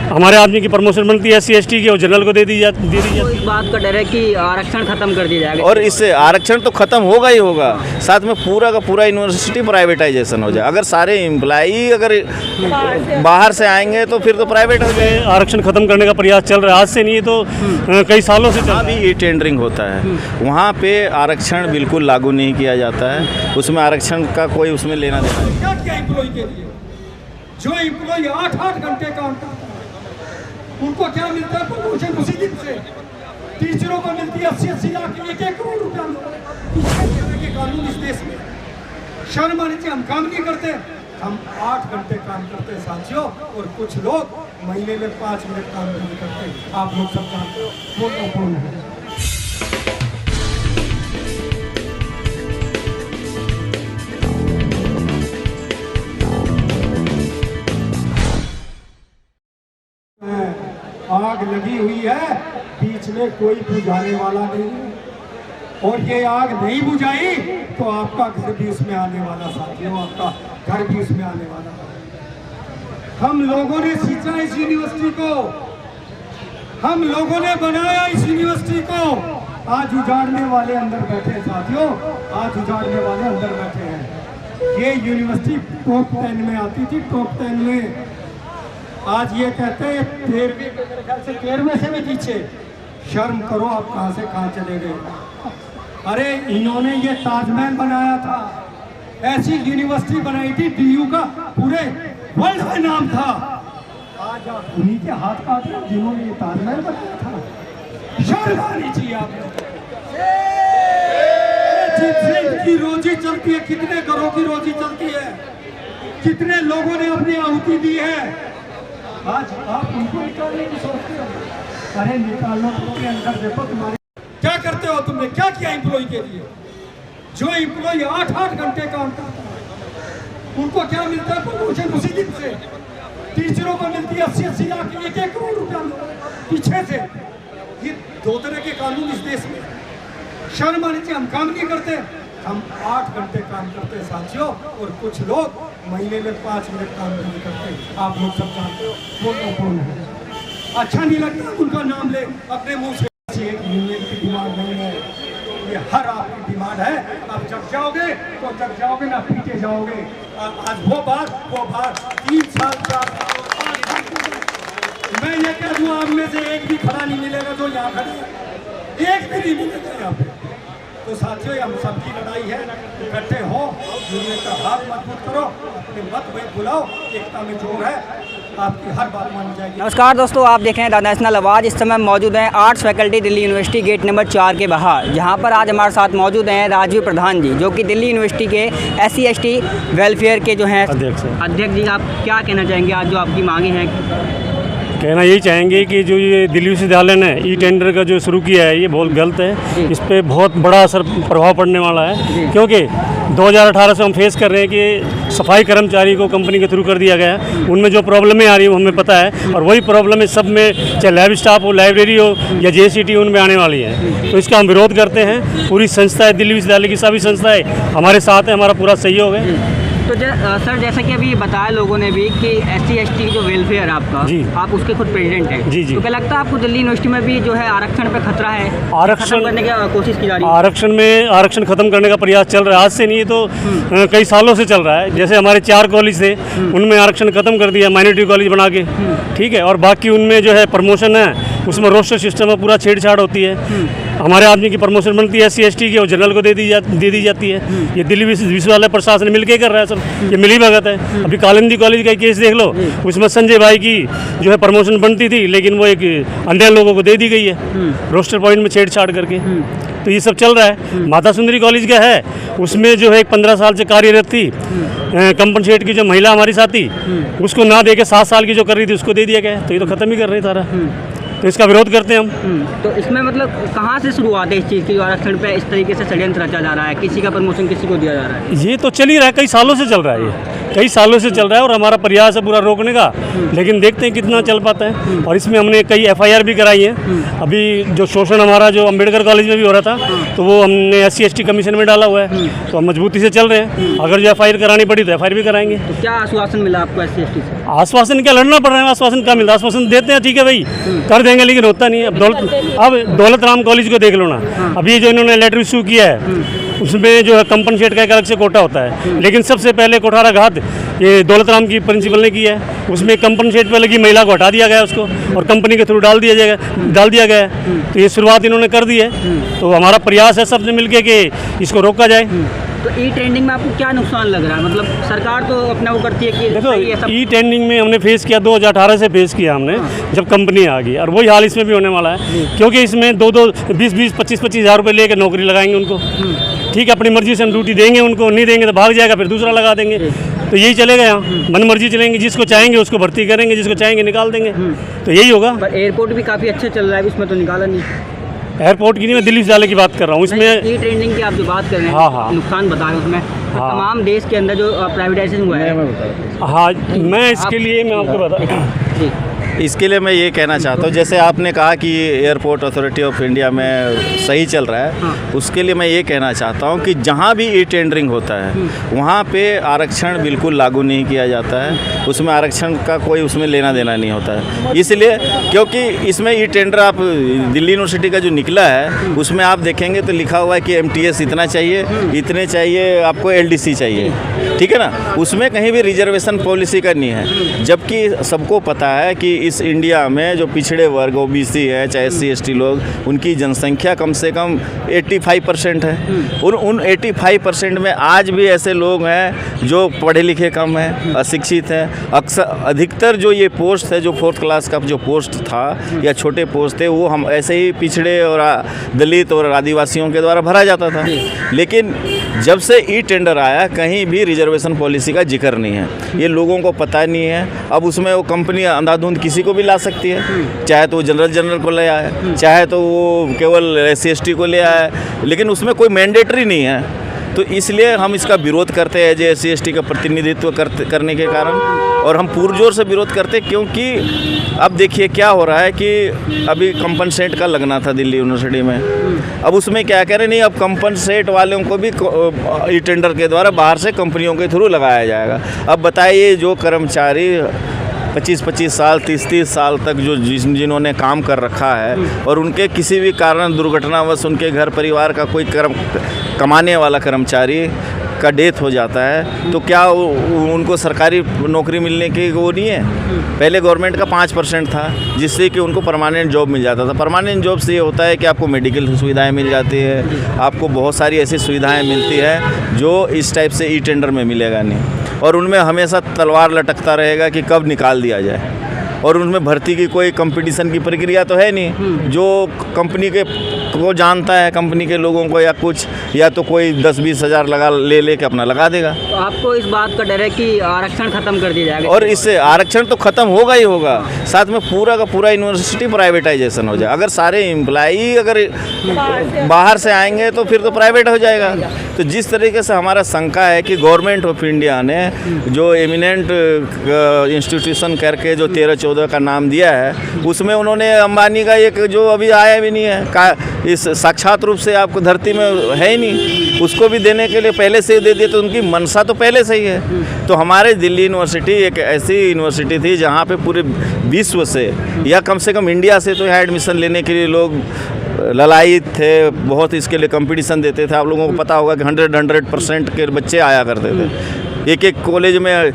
हमारे आदमी की प्रमोशन बनती है SC ST की और जनरल को दे दी जाती तो इस बात का डर है कि आरक्षण खत्म कर दिया जाएगा और इससे आरक्षण तो खत्म होगा ही होगा, साथ में पूरा का पूरा यूनिवर्सिटी प्राइवेटाइजेशन हो जाए। अगर सारे एम्प्लॉई अगर बाहर से आएंगे तो फिर तो प्राइवेट हो जाए। आरक्षण खत्म करने का प्रयास चल रहा है, आज से नहीं तो कई सालों से चल रहा अभी ये टेंडरिंग होता है, वहाँ पे आरक्षण बिल्कुल लागू नहीं किया जाता है, उसमें आरक्षण का कोई उसमें लेना देना नहीं। क्या किया एम्प्लॉय के लिए? जो एम्प्लॉय 8-8 घंटे काम करता है उनको क्या मिलता है प्रमोशन उसी दिन से। टीचरों को मिलती है 80-80 लाख 1-1 करोड़ रुपया के कानून इस देश में। शर्म आनी चाहिए, हम काम नहीं करते, हम 8 घंटे काम करते हैं साथियों, और कुछ लोग महीने में 5 मिनट काम नहीं करते। आप लोग सब जानते हो वो कौन है। आग लगी हुई है, बीच में कोई बुझाने वाला नहीं है, और ये आग नहीं बुझाई तो आपका घर भी उसमें आने वाला साथियों, आपका घर भी उसमें आने वाला। हम लोगों ने सींचा इस यूनिवर्सिटी को, हम लोगों ने बनाया इस यूनिवर्सिटी को। आज उजाड़ने वाले अंदर बैठे हैं साथियों, आज उजाड़ने वाले अंदर बैठे हैं। ये यूनिवर्सिटी टॉप 10 में आती थी, टॉप 10 में। आज ये कहते हैं 13वीं के, मेरे ख्याल से 13वें से भी पीछे। शर्म करो, आप कहाँ से कहाँ चले गए। अरे इन्होंने ये ताजमहल बनाया था, ऐसी यूनिवर्सिटी बनाई थी, DU का पूरे वर्ल्ड में नाम था। आज आप उन्हीं के हाथ काट रहे जिन्होंने ये ताजमहल बनाया था। शर्म आनी चाहिए आपको। जिनसे इनकी रोजी चलती है, कितने घरों की रोजी चलती है, कितने लोगों ने अपनी आहुति दी है, आज आप उनको निकालने की सोचते हो। अरे निकालो, अपने अंदर देखो तुम्हारे क्या करते हो तुमने, क्या किया एम्प्लॉय के लिए। जो एम्प्लॉय 8-8 घंटे काम करता है उनको क्या मिलता है प्रमोशन उसी दिन से। टीचरों को मिलती है 80-80 लाख 1-1 करोड़ रुपया पीछे से। ये 2 तरह के कानून इस देश में। शर्म आनी चाहिए, हम काम नहीं करते, हम 8 घंटे काम करते हैं साथियों, और कुछ लोग महीने में 5 मिनट काम नहीं करते। आप लोग सब जानते हो वो कौन है। अच्छा नहीं लगता उनका नाम ले अपने मुंह से। एक यूनियन की डिमांड नहीं है, ये हर आपकी डिमांड है। आप जग जाओगे तो जग जाओगे ना, पीटे जाओगे। आज वो बात 3 साल 4 मैं ये कह दूं, आप में से एक भी खड़ा नहीं मिलेगा जो यहाँ खड़े, एक भी नहीं मिलेगा यहाँ पे। तो साथियों, हम सबकी लड़ाई है, इकट्ठे हो, यूनियन का हाथ मजबूत करो, अपने मत बुलाओ, एकता में जोर है, आपकी हर बात मानी जाएगी। नमस्कार दोस्तों, आप देख रहे हैं द नेशनल आवाज़। इस समय मौजूद हैं arts faculty Delhi university gate number 4 के बाहर, जहां पर आज हमारे साथ मौजूद हैं राजीव प्रधान जी, जो कि दिल्ली यूनिवर्सिटी के SC ST वेलफेयर के जो हैं अध्यक्ष जी। आप क्या कहना चाहेंगे आज जो आपकी मांगे हैं? कहना यही चाहेंगे कि जो ये दिल्ली विश्वविद्यालय ने टेंडर का जो शुरू किया है, ये बहुत गलत है। इस पर बहुत बड़ा असर प्रभाव पड़ने वाला है, क्योंकि 2018 से हम फेस कर रहे हैं कि सफाई कर्मचारी को कंपनी के थ्रू कर दिया गया है। उनमें जो प्रॉब्लमें आ रही हैं वो हमें पता है, और वही प्रॉब्लम है सब में, चाहे लैब स्टाफ हो, लाइब्रेरी हो या JCT, उनमें आने वाली है। तो इसका हम विरोध करते हैं। पूरी संस्था है, दिल्ली विश्वविद्यालय की सभी संस्थाएँ हमारे साथ हैं, हमारा पूरा सहयोग है। तो सर, जैसा कि अभी बताया लोगों ने भी कि SC ST जो वेलफेयर आपका, आप उसके खुद प्रेसिडेंट हैं। जी। तो क्या लगता है आपको दिल्ली यूनिवर्सिटी में भी जो है आरक्षण पे खतरा है? आरक्षण करने की कोशिश की जा रही है? आरक्षण खत्म करने का प्रयास चल रहा है, आज से नहीं तो कई सालों से चल रहा है। जैसे हमारे 4 कॉलेज थे, उनमें आरक्षण खत्म कर दिया, माइनॉरिटी कॉलेज बना के, ठीक है। और बाकी उनमें जो है प्रमोशन है, उसमें रोस्टर सिस्टम में पूरा छेड़छाड़ होती है। हमारे आदमी की प्रमोशन बनती है SC ST की और जनरल को दे दी जाती है। ये दिल्ली विश्वविद्यालय प्रशासन मिलके कर रहा है सब, ये मिली भगत है। अभी कालिंदी कॉलेज का केस देख लो, उसमें संजय भाई की जो है प्रमोशन बनती थी, लेकिन वो एक अन्य लोगों को दे दी गई है रोस्टर पॉइंट में छेड़छाड़ करके। तो ये सब चल रहा है। माता सुंदरी कॉलेज का है, उसमें जो है 15 साल से कार्यरत थी कंपनसेट की जो महिला हमारी साथी, उसको ना दे के 7 साल की जो कर रही थी उसको दे दिया गया। तो ये तो खत्म ही कर रही सारा। तो इसका विरोध करते हैं हम। तो इसमें मतलब कहाँ से शुरुआत है इस चीज़ की, जो आरक्षण पे इस तरीके से षड्यंत्र रचा जा रहा है, किसी का प्रमोशन किसी को दिया जा रहा है? ये तो चल ही रहा है, कई सालों से चल रहा है, ये कई सालों से चल रहा है और हमारा प्रयास है पूरा रोकने का, लेकिन देखते हैं कितना चल पाता है। और इसमें हमने कई FIR भी कराई है। अभी जो शोषण हमारा जो अम्बेडकर कॉलेज में भी हो रहा था, तो वो हमने SC ST कमीशन में डाला हुआ है, तो हम मजबूती से चल रहे हैं। अगर जो FIR करानी पड़ी तो FIR भी कराएंगे। तो क्या आश्वासन मिला आपको SC ST से? आश्वासन क्या, लड़ना पड़ रहा है, आश्वासन क्या मिलता है? आश्वासन देते हैं, ठीक है भाई कर देंगे, लेकिन होता नहीं है। अब दौलत राम कॉलेज को देख लो ना, अभी जो इन्होंने लेटर इशू किया है उसमें जो है कंपनसेट का एक अलग से कोटा होता है, लेकिन सबसे पहले कोठाराघात ये दौलत राम की प्रिंसिपल ने किया है। उसमें कंपनसेट पे लगी महिला को हटा दिया गया उसको, और कंपनी के थ्रू डाल दिया गया है। तो ये शुरुआत इन्होंने कर दी है, तो हमारा प्रयास है सबसे मिलके कि इसको रोका जाए। तो ई ट्रेंडिंग में आपको क्या नुकसान लग रहा है? मतलब सरकार तो अपना वो करती है कि देखो, सही है सब। ई टेंडिंग में हमने फेस किया 2018 से फेस किया हमने, जब कंपनी आ गई, और वही हाल इसमें भी होने वाला है, क्योंकि इसमें 20-20, 25-25 हज़ार रुपये लेकर नौकरी लगाएंगे उनको। ठीक है, अपनी मर्जी से हम ड्यूटी देंगे उनको, नहीं देंगे तो भाग जाएगा, फिर दूसरा लगा देंगे। तो यही चलेगा यहाँ, मन मर्जी चलेंगे, जिसको चाहेंगे उसको भर्ती करेंगे, जिसको चाहेंगे निकाल देंगे, तो यही होगा। पर एयरपोर्ट भी काफ़ी अच्छा चल रहा है, उसमें तो निकाला नहीं। एयरपोर्ट की नहीं, मैं दिल्ली से जाने की बात कर रहा हूँ। इसमें ई ट्रेंडिंग की आप जो बात कर रहे हैं, हाँ। नुकसान बता रहे हैं उसमें, तो तमाम देश के अंदर जो प्राइवेटाइजेशन हुआ है। हाँ, मैं इसके लिए मैं आपको बता जी। इसके लिए मैं ये कहना चाहता हूँ, जैसे आपने कहा कि एयरपोर्ट अथॉरिटी ऑफ इंडिया में सही चल रहा है, उसके लिए मैं ये कहना चाहता हूँ कि जहाँ भी ई टेंडरिंग होता है वहाँ पे आरक्षण बिल्कुल लागू नहीं किया जाता है। उसमें आरक्षण का कोई उसमें लेना देना नहीं होता है, इसलिए क्योंकि इसमें ई टेंडर आप दिल्ली यूनिवर्सिटी का जो निकला है उसमें आप देखेंगे तो लिखा हुआ है कि MTS इतना चाहिए, इतने चाहिए, आपको LDC चाहिए, ठीक है ना। उसमें कहीं भी रिजर्वेशन पॉलिसी का नहीं है, जबकि सबको पता है कि इस इंडिया में जो पिछड़े वर्ग OBC है, चाहे SC ST लोग, उनकी जनसंख्या कम से कम 85% है। उन 85% में आज भी ऐसे लोग हैं जो पढ़े लिखे कम हैं, अशिक्षित हैं। अक्सर अधिकतर जो ये पोस्ट है, जो 4th क्लास का जो पोस्ट था या छोटे पोस्ट थे, वो हम ऐसे ही पिछड़े और दलित और आदिवासियों के द्वारा भरा जाता था। लेकिन जब से ई टेंडर आया, कहीं भी रिजर्वेशन पॉलिसी का जिक्र नहीं है, ये लोगों को पता नहीं है। अब उसमें वो कंपनी अंधाधुंध किसी को भी ला सकती है, चाहे तो वो जनरल को ले आए, चाहे तो वो केवल SC ST को ले आए, लेकिन उसमें कोई मैंडेटरी नहीं है। तो इसलिए हम इसका विरोध करते हैं, जो SC ST का प्रतिनिधित्व करने के कारण, और हम पुरजोर से विरोध करते हैं, क्योंकि अब देखिए क्या हो रहा है कि अभी कंपनसेट का लगना था दिल्ली यूनिवर्सिटी में, अब उसमें क्या कह रहे, नहीं अब कंपनसेट वालों को भी ई टेंडर के द्वारा बाहर से कंपनियों के थ्रू लगाया जाएगा। अब बताइए, जो कर्मचारी 25-25 साल 30-30 साल तक जो जिन्होंने काम कर रखा है, और उनके किसी भी कारण दुर्घटनावश उनके घर परिवार का कोई कमाने वाला कर्मचारी का डेथ हो जाता है, तो क्या उनको सरकारी नौकरी मिलने की वो नहीं है? पहले गवर्नमेंट का 5% था, जिससे कि उनको परमानेंट जॉब मिल जाता था। परमानेंट जॉब से ये होता है कि आपको मेडिकल सुविधाएं मिल जाती है, आपको बहुत सारी ऐसी सुविधाएं मिलती है जो इस टाइप से ई टेंडर में मिलेगा नहीं, और उनमें हमेशा तलवार लटकता रहेगा कि कब निकाल दिया जाए। और उनमें भर्ती की कोई कंपटीशन की प्रक्रिया तो है नहीं, जो कंपनी के को जानता है, कंपनी के लोगों को, या कुछ, या तो कोई 10-20 हज़ार ले के अपना लगा देगा। तो आपको इस बात का डर है कि आरक्षण खत्म कर दिया जाएगा? और इससे आरक्षण तो खत्म होगा ही होगा, साथ में पूरा का पूरा यूनिवर्सिटी प्राइवेटाइजेशन हो जाए। अगर सारे एम्प्लॉई अगर बाहर से आएंगे तो फिर तो प्राइवेट हो जाएगा। तो जिस तरीके से हमारा शंका है कि गवर्नमेंट ऑफ इंडिया ने जो एमिनेंट इंस्टीट्यूशन करके जो 13-14 का नाम दिया है, उसमें उन्होंने अंबानी का एक जो अभी आया भी नहीं है, इस साक्षात रूप से आपको धरती में है ही नहीं, उसको भी देने के लिए पहले से दे दिए, तो उनकी मनसा तो पहले से ही है। तो हमारे दिल्ली यूनिवर्सिटी एक ऐसी यूनिवर्सिटी थी जहाँ पे पूरे विश्व से या कम से कम इंडिया से तो यहाँ एडमिशन लेने के लिए लोग ललायित थे, बहुत इसके लिए कंपटीशन देते थे। आप लोगों को पता होगा कि 100% के बच्चे आया करते थे एक कॉलेज में।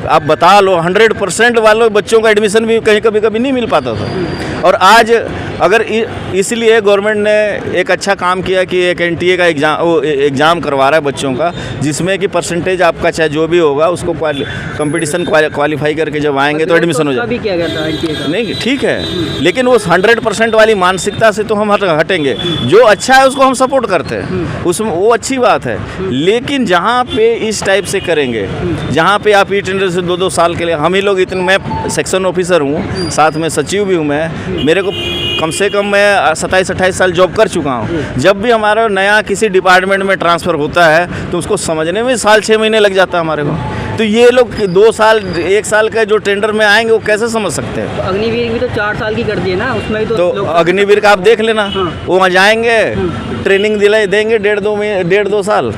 आप बता लो 100% वालों बच्चों का एडमिशन भी कहीं कभी नहीं मिल पाता था। और आज अगर इसलिए गवर्नमेंट ने एक अच्छा काम किया कि एक NTA का एग्ज़ाम करवा रहा है बच्चों का, जिसमें कि परसेंटेज आपका चाहे जो भी होगा उसको कंपटीशन क्वालिफाई करके जब आएंगे तो एडमिशन हो जाए। किया गया था NTA का। नहीं ठीक है, लेकिन वो 100% वाली मानसिकता से तो हम हटेंगे। जो अच्छा है उसको हम सपोर्ट करते हैं, उसमें वो अच्छी बात है। लेकिन जहाँ पे इस टाइप से करेंगे, जहाँ पे आप ई-टेंडर से 2-2 साल के लिए, हम ही लोग इतने, मैं सेक्शन ऑफिसर हूँ, साथ में सचिव भी हूँ मैं, मेरे को कम से कम मैं 27-28 साल जॉब कर चुका हूँ। जब भी हमारा नया किसी डिपार्टमेंट में ट्रांसफ़र होता है तो उसको समझने में 6 महीने लग जाता है हमारे को। तो ये लोग 2 साल 1 साल का जो टेंडर में आएंगे वो कैसे समझ सकते हैं? तो अग्निवीर भी तो 4 साल की कर दी है ना, उसमें भी तो अग्निवीर का आप देख लेना, वो वहाँ जाएंगे, ट्रेनिंग देंगे 1.5-2 साल,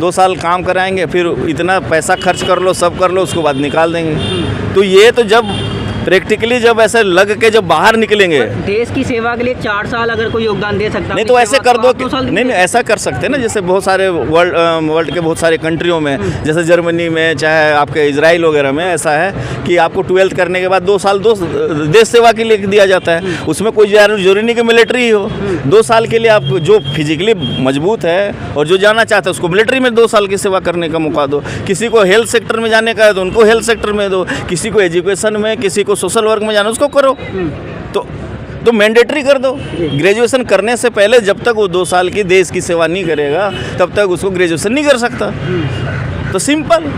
2 साल काम कराएंगे, फिर इतना पैसा खर्च कर लो, सब कर लो, उसके बाद निकाल देंगे। तो ये तो जब प्रैक्टिकली जब ऐसे लग के जब बाहर निकलेंगे, देश की सेवा के लिए 4 साल अगर कोई योगदान दे सकता है, नहीं तो ऐसे कर दो कि नहीं ऐसा कर सकते हैं ना, जैसे बहुत सारे वर्ल्ड के बहुत सारे कंट्रियों में, जैसे जर्मनी में, चाहे आपके इजराइल वगैरह में ऐसा है कि आपको 12th करने के बाद 2 साल देश सेवा के लिए दिया जाता है। उसमें कोई जरूरी नहीं कि मिलिट्री हो, 2 साल के लिए आप जो फिजिकली मजबूत है और जो जाना चाहता है उसको मिलिट्री में 2 साल की सेवा करने का मौका दो। किसी को हेल्थ सेक्टर में जाने का है तो उनको हेल्थ सेक्टर में दो, किसी को एजुकेशन में, किसी को सोशल वर्क में जाना उसको करो। तो मैंडेटरी कर दो। ग्रेजुएशन करने से पहले जब तक वो 2 साल की देश की सेवा नहीं करेगा तब तक उसको ग्रेजुएशन नहीं कर सकता। तो सिंपल।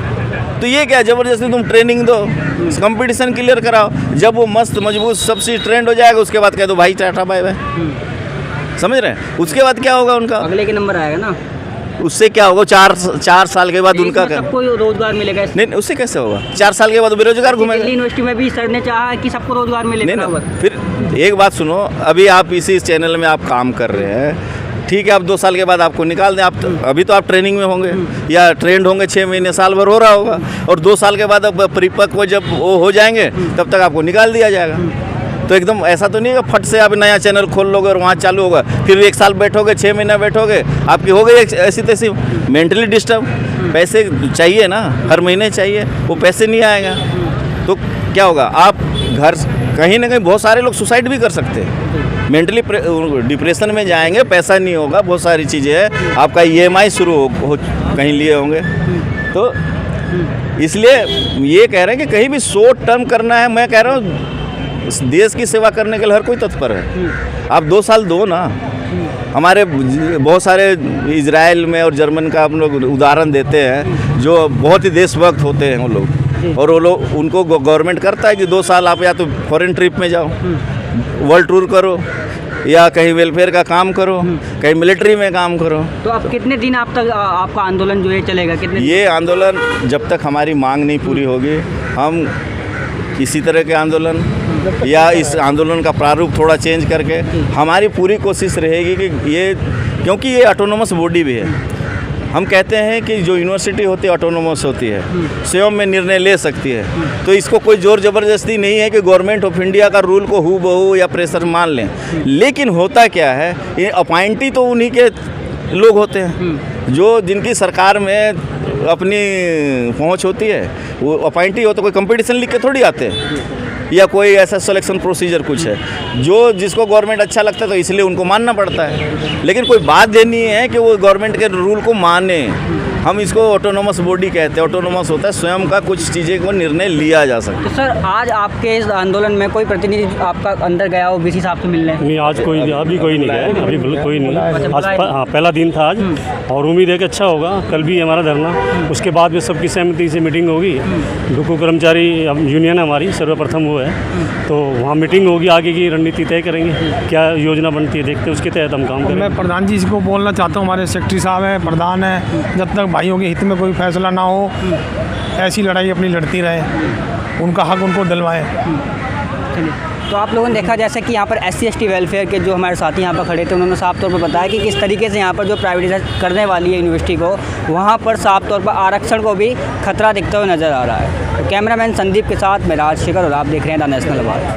तो ये क्या ज़बरदस्ती तुम ट्रेनिंग दो, कंपटीशन क्लियर कराओ, जब वो मस्त मजबूत सब चीज़ ट्रेंड हो जाएगा उसके बाद कह दो भाई टाटा बाय बाय। समझ रहे हैं? उसके बाद क्या होगा उनका? अगले के नंबर आएगा ना, उससे क्या होगा? 4 साल के बाद उनका क्या? सबको रोजगार मिलेगा। नहीं, उससे कैसे होगा? 4 साल के बाद बेरोजगार घूमेगा। दिल्ली यूनिवर्सिटी में भी सर ने चाहा कि सबको रोजगार मिलेगा। नहीं ना, फिर एक बात सुनो, अभी आप इसी चैनल में आप काम कर रहे हैं, ठीक है, आप 2 साल के बाद आपको निकाल दें, आप अभी तो आप ट्रेनिंग में होंगे या ट्रेंड होंगे, 6 महीने साल भर हो रहा होगा, और 2 साल के बाद अब परिपक्व जब वो हो जाएंगे तब तक आपको निकाल दिया जाएगा। तो एकदम ऐसा तो नहीं है फट से आप नया चैनल खोल लोगे और वहाँ चालू होगा, फिर 1 साल बैठोगे, 6 महीना बैठोगे, आपकी हो गई ऐसी तैसी मेंटली डिस्टर्ब। पैसे चाहिए ना, हर महीने चाहिए, वो पैसे नहीं आएगा तो क्या होगा? आप घर कहीं ना कहीं बहुत सारे लोग सुसाइड भी कर सकते हैं, मेंटली डिप्रेशन में जाएंगे, पैसा नहीं होगा, बहुत सारी चीज़ें हैं, आपका EMI शुरू हो कहीं लिए होंगे। तो इसलिए ये कह रहे हैं कि कहीं भी शॉर्ट टर्म करना है, मैं कह रहा हूँ देश की सेवा करने के लिए हर कोई तत्पर है। आप 2 साल दो ना। हमारे बहुत सारे इजराइल में और जर्मन का हम लोग उदाहरण देते हैं, जो बहुत ही देशभक्त होते हैं वो लोग, और वो लोग उनको गवर्नमेंट करता है कि 2 साल आप या तो फॉरेन ट्रिप में जाओ, वर्ल्ड टूर करो, या कहीं वेलफेयर का काम करो, कहीं मिलिट्री में काम करो। तो अब कितने दिन आप तक आपका आंदोलन जो है चलेगा? कितने? ये आंदोलन जब तक हमारी मांग नहीं पूरी होगी, हम इसी तरह के आंदोलन या इस आंदोलन का प्रारूप थोड़ा चेंज करके, हमारी पूरी कोशिश रहेगी कि ये, क्योंकि ये ऑटोनोमस बॉडी भी है, हम कहते हैं कि जो यूनिवर्सिटी होती है ऑटोनोमस होती है, स्वयं में निर्णय ले सकती है, तो इसको कोई जोर ज़बरदस्ती नहीं है कि गवर्नमेंट ऑफ इंडिया का रूल को हूबहू या प्रेशर मान लें। लेकिन होता क्या है, ये अपॉइंटी तो उन्हीं के लोग होते हैं जो जिनकी सरकार में अपनी पहुंच होती है, वो अपॉइंटी हो तो कोई कंपटीशन लिख के थोड़ी आते हैं, या कोई ऐसा सिलेक्शन प्रोसीजर कुछ है जो जिसको गवर्नमेंट अच्छा लगता है तो इसलिए उनको मानना पड़ता है। लेकिन कोई बात ये नहीं है कि वो गवर्नमेंट के रूल को माने। हम इसको ऑटोनोमस बॉडी कहते हैं। ऑटोनोमस होता है स्वयं का कुछ चीज़ें को निर्णय लिया जा सकता है। तो सर आज आपके इस आंदोलन में कोई प्रतिनिधि आपका अंदर गया हो BC साहब से मिलने? नहीं, आज कोई अभी कोई नहीं गया, अभी कोई नहीं। आज हाँ पहला दिन था आज, और उम्मीद है कि अच्छा होगा। कल भी हमारा धरना, उसके बाद में सबकी सहमति से मीटिंग होगी। डुको कर्मचारी यूनियन हमारी सर्वप्रथम वो है, तो वहाँ मीटिंग होगी, आगे की रणनीति तय करेंगे, क्या योजना बनती है देखते हैं, उसके तहत हम काम करेंगे। मैं प्रधान जी को बोलना चाहता हूँ, हमारे सेक्रेटरी साहब हैं, प्रधान हैं, जब तक भाइयों के हित में कोई फैसला ना हो, ऐसी लड़ाई अपनी लड़ती रहे, उनका हक उनको दिलवाएं। चलिए, तो आप लोगों ने देखा जैसे कि यहाँ पर SC/ST वेलफेयर के जो हमारे साथी यहाँ पर खड़े थे, उन्होंने साफ तौर पर बताया कि किस तरीके से यहाँ पर जो प्राइवेटाइज करने वाली है यूनिवर्सिटी को, वहाँ पर साफ तौर पर आरक्षण को भी खतरा दिखता हुआ नज़र आ रहा है। तो कैमरामैन संदीप के साथ मैं राजशेखर, और आप देख रहे हैं द नेशनल आवाज़।